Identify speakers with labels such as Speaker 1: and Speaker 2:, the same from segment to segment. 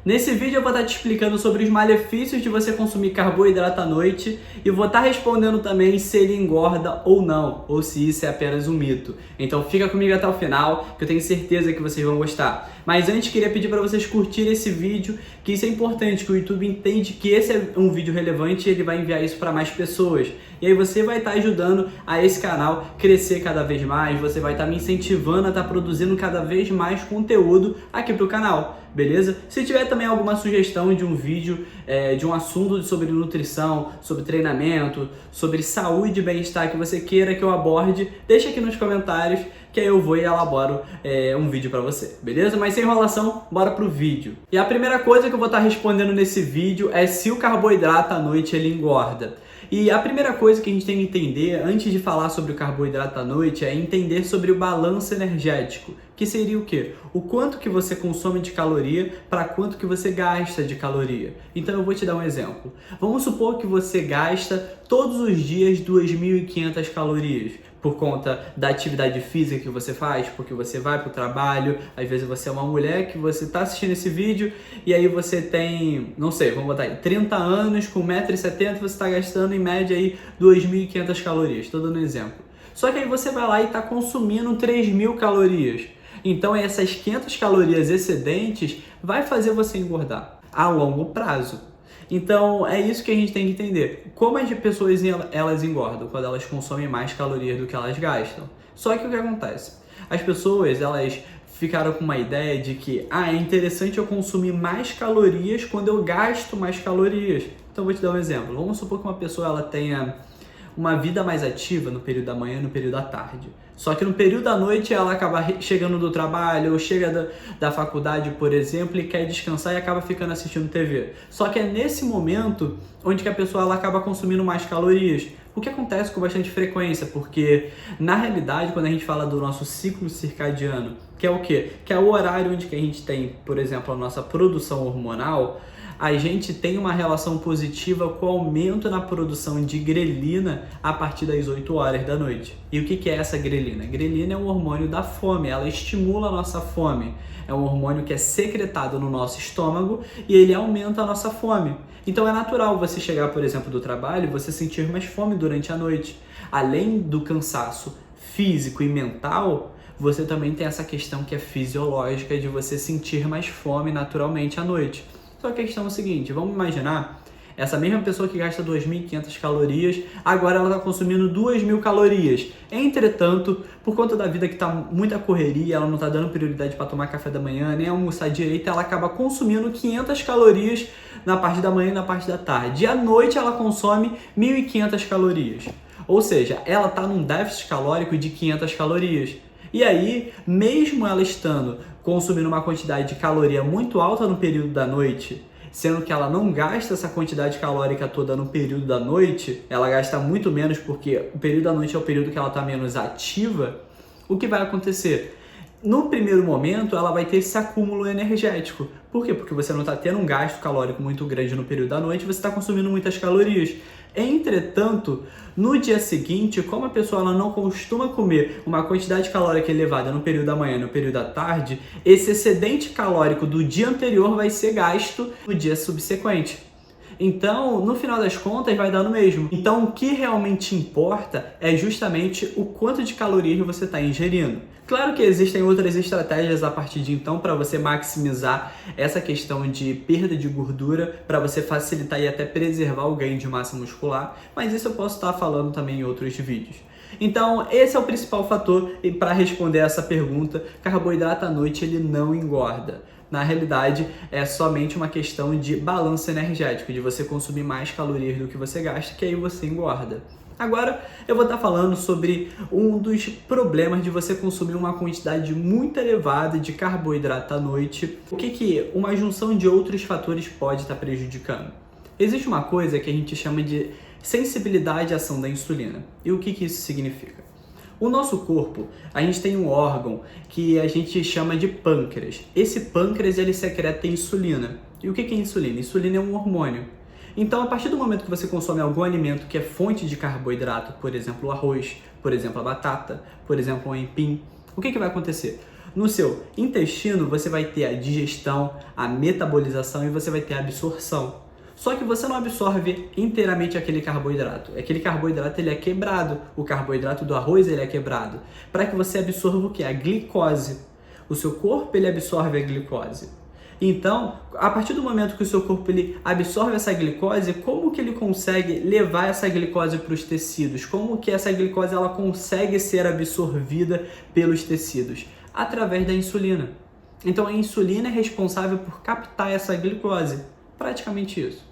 Speaker 1: Nesse vídeo eu vou estar te explicando sobre os malefícios de você consumir carboidrato à noite e vou estar respondendo também se ele engorda ou não, ou se isso é apenas um mito. Então fica comigo até o final, que eu tenho certeza que vocês vão gostar. Mas antes queria pedir para vocês curtirem esse vídeo, que isso é importante, que o YouTube entende que esse é um vídeo relevante e ele vai enviar isso para mais pessoas. E aí você vai estar ajudando a esse canal crescer cada vez mais, você vai estar me incentivando a estar produzindo cada vez mais conteúdo aqui para o canal, beleza? Se tiver também alguma sugestão de um vídeo, de um assunto sobre nutrição, sobre treinamento, sobre saúde e bem-estar que você queira que eu aborde, deixa aqui nos comentários que aí eu vou e elaboro um vídeo para você, beleza? Mas sem enrolação, bora pro vídeo. E a primeira coisa que eu vou estar respondendo nesse vídeo é se o carboidrato à noite ele engorda. E a primeira coisa que a gente tem que entender, antes de falar sobre o carboidrato à noite, é entender sobre o balanço energético, que seria o quê? O quanto que você consome de caloria para quanto que você gasta de caloria. Então eu vou te dar um exemplo. Vamos supor que você gasta todos os dias 2.500 calorias por conta da atividade física que você faz, porque você vai para o trabalho, às vezes você é uma mulher que você está assistindo esse vídeo e aí você tem, não sei, vamos botar aí, 30 anos, com 1,70 m, você está gastando em média aí 2.500 calorias, estou dando um exemplo. Só que aí você vai lá e está consumindo 3.000 calorias. Então essas 500 calorias excedentes vai fazer você engordar a longo prazo. Então é isso que a gente tem que entender. Como as pessoas elas engordam? Quando elas consomem mais calorias do que elas gastam. Só que o que acontece? As pessoas elas ficaram com uma ideia de que é interessante eu consumir mais calorias quando eu gasto mais calorias. Então vou te dar um exemplo. Vamos supor que uma pessoa ela tenha uma vida mais ativa no período da manhã e no período da tarde. Só que no período da noite ela acaba chegando do trabalho ou chega da faculdade, por exemplo, e quer descansar e acaba ficando assistindo TV. Só que é nesse momento onde que a pessoa ela acaba consumindo mais calorias. O que acontece com bastante frequência, porque na realidade quando a gente fala do nosso ciclo circadiano, que é o quê? Que é o horário onde que a gente tem, por exemplo, a nossa produção hormonal, a gente tem uma relação positiva com o aumento na produção de grelina a partir das 8 horas da noite. E o que é essa grelina? A grelina é um hormônio da fome, ela estimula a nossa fome. É um hormônio que é secretado no nosso estômago e ele aumenta a nossa fome. Então é natural você chegar, por exemplo, do trabalho e você sentir mais fome durante a noite. Além do cansaço físico e mental, você também tem essa questão que é fisiológica de você sentir mais fome naturalmente à noite. Só que a questão é o seguinte, vamos imaginar, essa mesma pessoa que gasta 2.500 calorias, agora ela está consumindo 2.000 calorias. Entretanto, por conta da vida que está muita correria, ela não está dando prioridade para tomar café da manhã, nem almoçar direito, ela acaba consumindo 500 calorias na parte da manhã e na parte da tarde. E à noite ela consome 1.500 calorias. Ou seja, ela está num déficit calórico de 500 calorias. E aí, mesmo ela estando consumindo uma quantidade de caloria muito alta no período da noite, sendo que ela não gasta essa quantidade calórica toda no período da noite, ela gasta muito menos porque o período da noite é o período que ela está menos ativa, o que vai acontecer? No primeiro momento, ela vai ter esse acúmulo energético. Por quê? Porque você não está tendo um gasto calórico muito grande no período da noite, você está consumindo muitas calorias. Entretanto, no dia seguinte, como a pessoa ela não costuma comer uma quantidade calórica elevada no período da manhã e no período da tarde, esse excedente calórico do dia anterior vai ser gasto no dia subsequente. Então, no final das contas, vai dar no mesmo. Então, o que realmente importa é justamente o quanto de calorias você está ingerindo. Claro que existem outras estratégias a partir de então para você maximizar essa questão de perda de gordura, para você facilitar e até preservar o ganho de massa muscular, mas isso eu posso estar falando também em outros vídeos. Então, esse é o principal fator para responder essa pergunta. Carboidrato à noite ele não engorda. Na realidade, é somente uma questão de balanço energético, de você consumir mais calorias do que você gasta, que aí você engorda. Agora, eu vou estar falando sobre um dos problemas de você consumir uma quantidade muito elevada de carboidrato à noite. O que uma junção de outros fatores pode estar prejudicando? Existe uma coisa que a gente chama de sensibilidade à ação da insulina. E o que isso significa? O nosso corpo, a gente tem um órgão que a gente chama de pâncreas. Esse pâncreas, ele secreta insulina. E o que é insulina? Insulina é um hormônio. Então, a partir do momento que você consome algum alimento que é fonte de carboidrato, por exemplo, o arroz, por exemplo, a batata, por exemplo, o aipim, o que vai acontecer? No seu intestino, você vai ter a digestão, a metabolização e você vai ter a absorção. Só que você não absorve inteiramente aquele carboidrato. Aquele carboidrato ele é quebrado. O carboidrato do arroz ele é quebrado. Para que você absorva o quê? A glicose. O seu corpo ele absorve a glicose. Então, a partir do momento que o seu corpo ele absorve essa glicose, como que ele consegue levar essa glicose para os tecidos? Como que essa glicose ela consegue ser absorvida pelos tecidos? Através da insulina. Então, a insulina é responsável por captar essa glicose. Praticamente isso.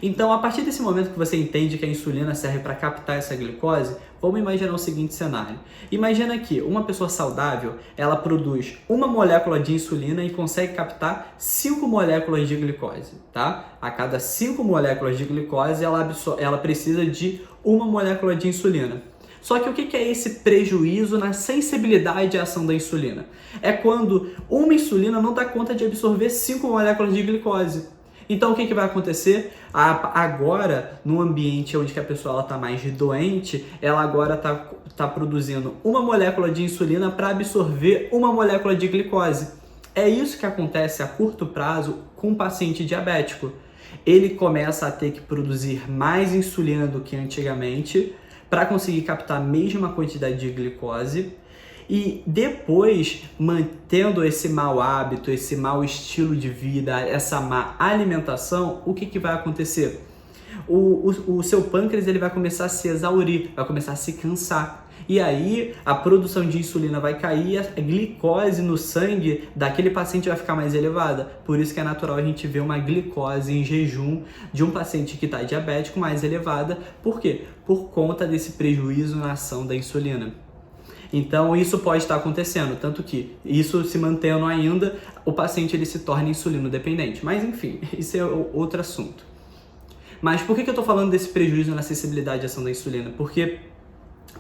Speaker 1: Então, a partir desse momento que você entende que a insulina serve para captar essa glicose, vamos imaginar o seguinte cenário. Imagina que uma pessoa saudável, ela produz uma molécula de insulina e consegue captar 5 moléculas de glicose, tá? A cada 5 moléculas de glicose, ela precisa de uma molécula de insulina. Só que o que é esse prejuízo na sensibilidade à ação da insulina? É quando uma insulina não dá conta de absorver 5 moléculas de glicose. Então, o que vai acontecer? Agora, no ambiente onde a pessoa está mais doente, ela agora está produzindo uma molécula de insulina para absorver uma molécula de glicose. É isso que acontece a curto prazo com o paciente diabético. Ele começa a ter que produzir mais insulina do que antigamente para conseguir captar a mesma quantidade de glicose. E depois, mantendo esse mau hábito, esse mau estilo de vida, essa má alimentação, o que vai acontecer? O seu pâncreas ele vai começar a se exaurir, vai começar a se cansar. E aí a produção de insulina vai cair, a glicose no sangue daquele paciente vai ficar mais elevada. Por isso que é natural a gente ver uma glicose em jejum de um paciente que está diabético mais elevada. Por quê? Por conta desse prejuízo na ação da insulina. Então isso pode estar acontecendo, tanto que isso se mantendo ainda, o paciente ele se torna insulino dependente. Mas enfim, isso é outro assunto. Mas por que eu estou falando desse prejuízo na sensibilidade à ação da insulina? Porque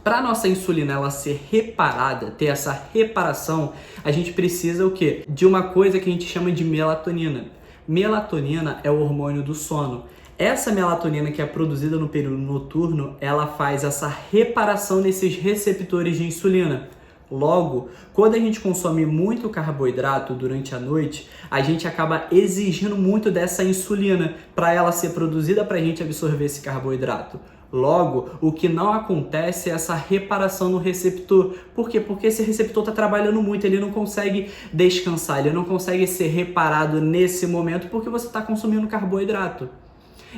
Speaker 1: para a nossa insulina ela ser reparada, ter essa reparação, a gente precisa o quê? De uma coisa que a gente chama de melatonina. Melatonina é o hormônio do sono. Essa melatonina que é produzida no período noturno, ela faz essa reparação nesses receptores de insulina. Logo, quando a gente consome muito carboidrato durante a noite, a gente acaba exigindo muito dessa insulina para ela ser produzida para a gente absorver esse carboidrato. Logo, o que não acontece é essa reparação no receptor. Por quê? Porque esse receptor está trabalhando muito, ele não consegue descansar, ele não consegue ser reparado nesse momento porque você está consumindo carboidrato.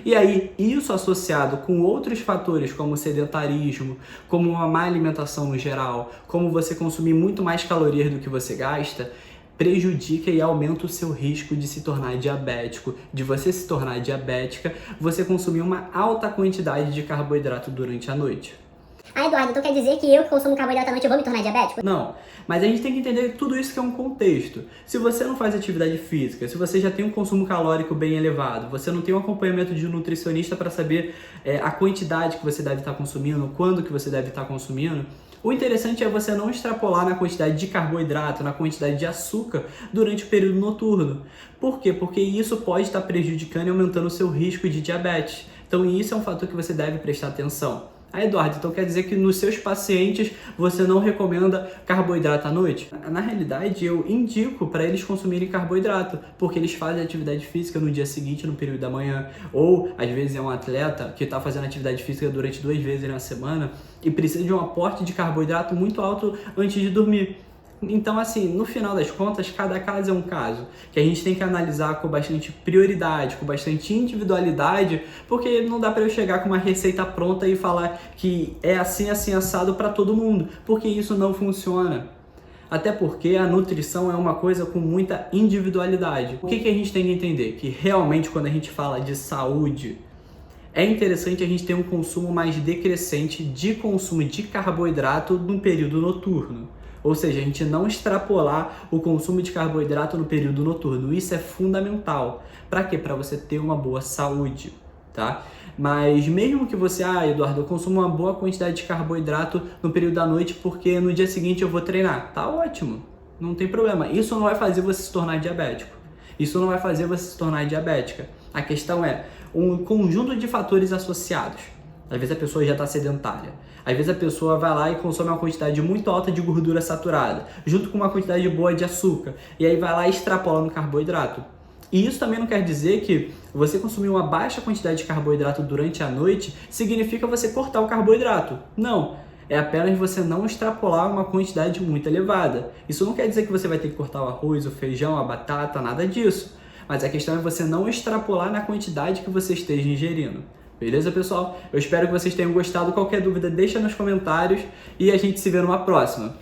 Speaker 1: E aí, isso associado com outros fatores como o sedentarismo, como uma má alimentação no geral, como você consumir muito mais calorias do que você gasta, prejudica e aumenta o seu risco de se tornar diabético, de você se tornar diabética, você consumir uma alta quantidade de carboidrato durante a noite.
Speaker 2: Ah, Eduardo, então quer dizer que eu que consumo carboidrato à noite eu vou me tornar diabético?
Speaker 1: Não, mas a gente tem que entender que tudo isso que é um contexto. Se você não faz atividade física, se você já tem um consumo calórico bem elevado, você não tem um acompanhamento de um nutricionista para saber a quantidade que você deve estar consumindo, quando que você deve estar consumindo, o interessante é você não extrapolar na quantidade de carboidrato, na quantidade de açúcar durante o período noturno. Por quê? Porque isso pode estar prejudicando e aumentando o seu risco de diabetes. Então isso é um fator que você deve prestar atenção. Ah, Eduardo, então quer dizer que nos seus pacientes você não recomenda carboidrato à noite? Na realidade, eu indico para eles consumirem carboidrato, porque eles fazem atividade física no dia seguinte, no período da manhã, ou às vezes é um atleta que está fazendo atividade física durante 2 vezes na semana e precisa de um aporte de carboidrato muito alto antes de dormir. Então, assim, no final das contas, cada caso é um caso que a gente tem que analisar com bastante prioridade, com bastante individualidade, porque não dá para eu chegar com uma receita pronta e falar que é assim, assim, assado para todo mundo, porque isso não funciona. Até porque a nutrição é uma coisa com muita individualidade. O que a gente tem que entender? Que realmente quando a gente fala de saúde, é interessante a gente ter um consumo mais decrescente de consumo de carboidrato no período noturno. Ou seja, a gente não extrapolar o consumo de carboidrato no período noturno. Isso é fundamental. Para quê? Para você ter uma boa saúde, tá? Mas mesmo que você, Eduardo, eu consumo uma boa quantidade de carboidrato no período da noite porque no dia seguinte eu vou treinar. Tá ótimo, não tem problema. Isso não vai fazer você se tornar diabético. Isso não vai fazer você se tornar diabética. A questão é um conjunto de fatores associados. Às vezes a pessoa já está sedentária. Às vezes a pessoa vai lá e consome uma quantidade muito alta de gordura saturada, junto com uma quantidade boa de açúcar. E aí vai lá e extrapola no carboidrato. E isso também não quer dizer que você consumir uma baixa quantidade de carboidrato durante a noite significa você cortar o carboidrato. Não. É apenas você não extrapolar uma quantidade muito elevada. Isso não quer dizer que você vai ter que cortar o arroz, o feijão, a batata, nada disso. Mas a questão é você não extrapolar na quantidade que você esteja ingerindo. Beleza, pessoal? Eu espero que vocês tenham gostado. Qualquer dúvida, deixa nos comentários e a gente se vê numa próxima.